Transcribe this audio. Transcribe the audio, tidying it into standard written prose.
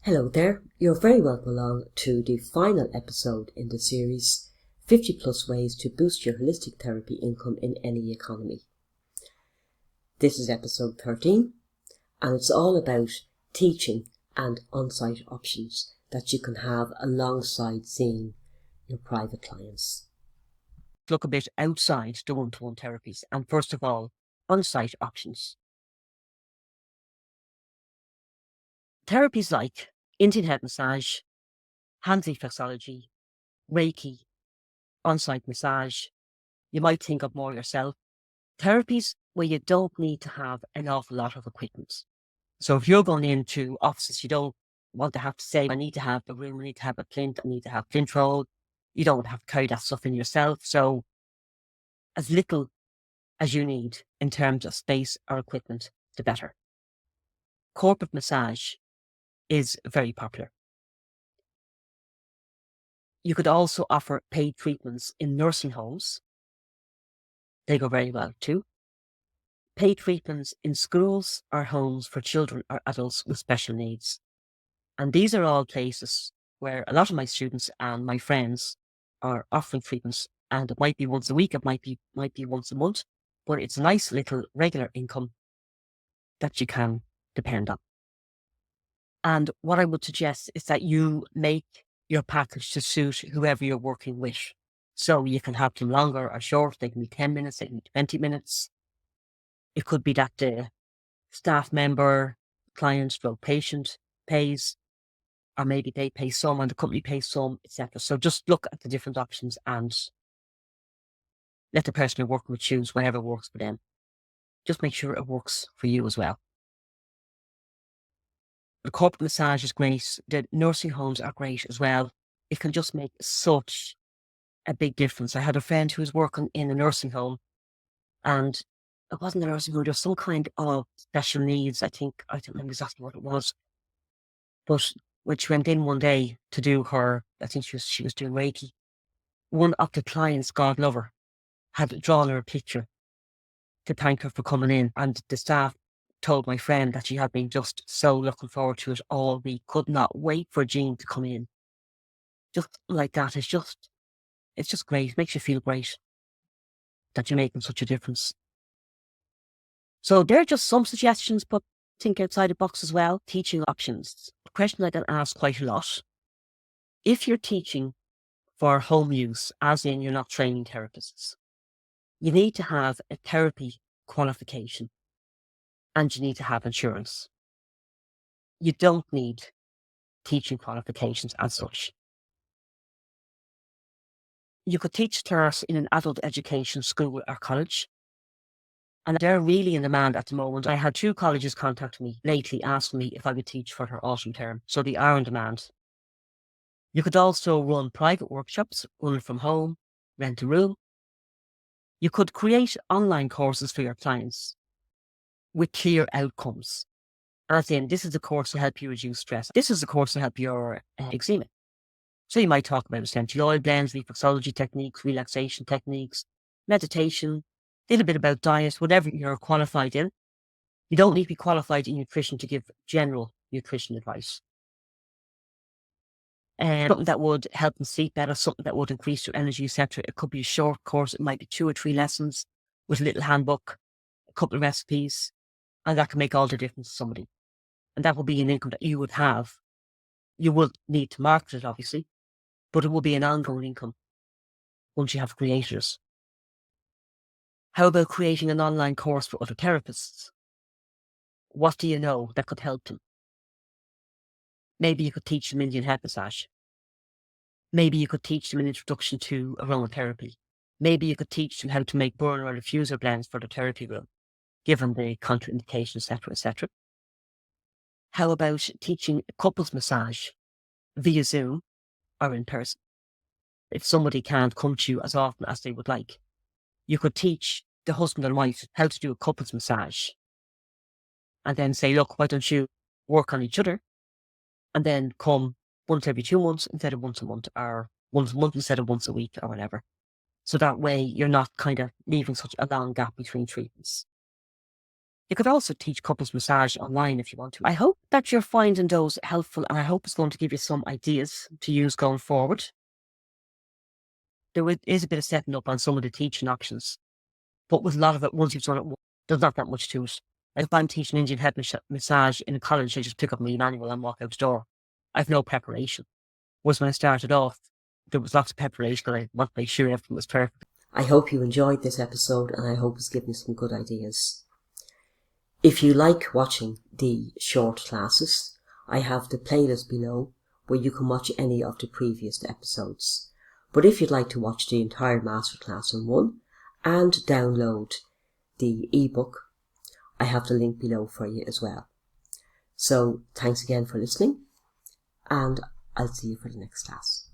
Hello there, you're very welcome along to the final episode in the series 50 plus ways to boost your holistic therapy income in any economy. This is episode 13 and it's all about teaching and on-site options that you can have alongside seeing your private clients. Look a bit outside the one-to-one therapies and first of all, on-site options. Therapies like Indian head massage, hands reflexology, Reiki, on-site massage, you might think of more yourself. Therapies where you don't need to have an awful lot of equipment. So if you're going into offices, you don't want to have to say, I need to have the room, I need to have a plinth, I need to have plinth roll. You don't have to carry that stuff in yourself. So as little as you need in terms of space or equipment, the better. Corporate massage is very popular. You could also offer paid treatments in nursing homes. They go very well too. Paid treatments in schools or homes for children or adults with special needs. And these are all places where a lot of my students and my friends are offering treatments, and it might be once a week, it might be once a month, but it's a nice little regular income that you can depend on. And what I would suggest is that you make your package to suit whoever you're working with. So you can have them longer or short. They can be 10 minutes, they can be 20 minutes. It could be that the staff member, client, stroke patient pays, or maybe they pay some and the company pays some, etc. So just look at the different options and let the person you're working with choose whatever works for them. Just make sure it works for you as well. The corporate massage is great. The nursing homes are great as well. It can just make such a big difference. I had a friend who was working in a nursing home, and it wasn't a nursing home, there was some kind of special needs. I don't remember exactly what it was. But when she went in one day to do her, I think she was doing Reiki, one of the clients, God love her, had drawn her a picture to thank her for coming in, and the staff told my friend that she had been just so looking forward to it all week, could not wait for Jean to come in. Just like that, it's just great. It makes you feel great that you're making such a difference. So there are just some suggestions, but think outside the box as well. Teaching options. A question I get asked quite a lot. If you're teaching for home use, as in you're not training therapists, you need to have a therapy qualification and you need to have insurance. You don't need teaching qualifications as such. You could teach class in an adult education school or college, and they're really in demand at the moment. I had 2 colleges contact me lately asking me if I would teach for their autumn term, so they are in demand. You could also run private workshops, run from home, rent a room. You could create online courses for your clients with clear outcomes. As in, this is a course to help you reduce stress. This is a course to help your eczema. So you might talk about essential oil blends, reflexology techniques, relaxation techniques, meditation, a little bit about diet, whatever you're qualified in. You don't need to be qualified in nutrition to give general nutrition advice. And something that would help them sleep better, something that would increase your energy, etc. It could be a short course. It might be 2 or 3 lessons with a little handbook, a couple of recipes, and that can make all the difference to somebody. And that will be an income that you would have. You will need to market it, obviously, but it will be an ongoing income once you have created it. How about creating an online course for other therapists? What do you know that could help them? Maybe you could teach them Indian head massage. Maybe you could teach them an introduction to aromatherapy. Maybe you could teach them how to make burner or diffuser blends for the therapy room, given the contraindications, etc., etc. How about teaching a couples massage via Zoom or in person? If somebody can't come to you as often as they would like, you could teach the husband and wife how to do a couples massage and then say, look, why don't you work on each other and then come once every 2 months instead of once a month, or once a month instead of once a week, or whatever. So that way you're not kind of leaving such a long gap between treatments. You could also teach couples massage online if you want to. I hope that you're finding those helpful, and I hope it's going to give you some ideas to use going forward. There is a bit of setting up on some of the teaching options, but with a lot of it, once you've done it, there's not that much to it. Like if I'm teaching Indian head massage in college, I just pick up my manual and walk out the door. I have no preparation. Whereas when I started off, there was lots of preparation, and I wanted to make sure everything was perfect. I hope you enjoyed this episode, and I hope it's given you some good ideas. If you like watching the short classes, I have the playlist below where you can watch any of the previous episodes. But if you'd like to watch the entire masterclass in one and download the ebook, I have the link below for you as well. So thanks again for listening, and I'll see you for the next class.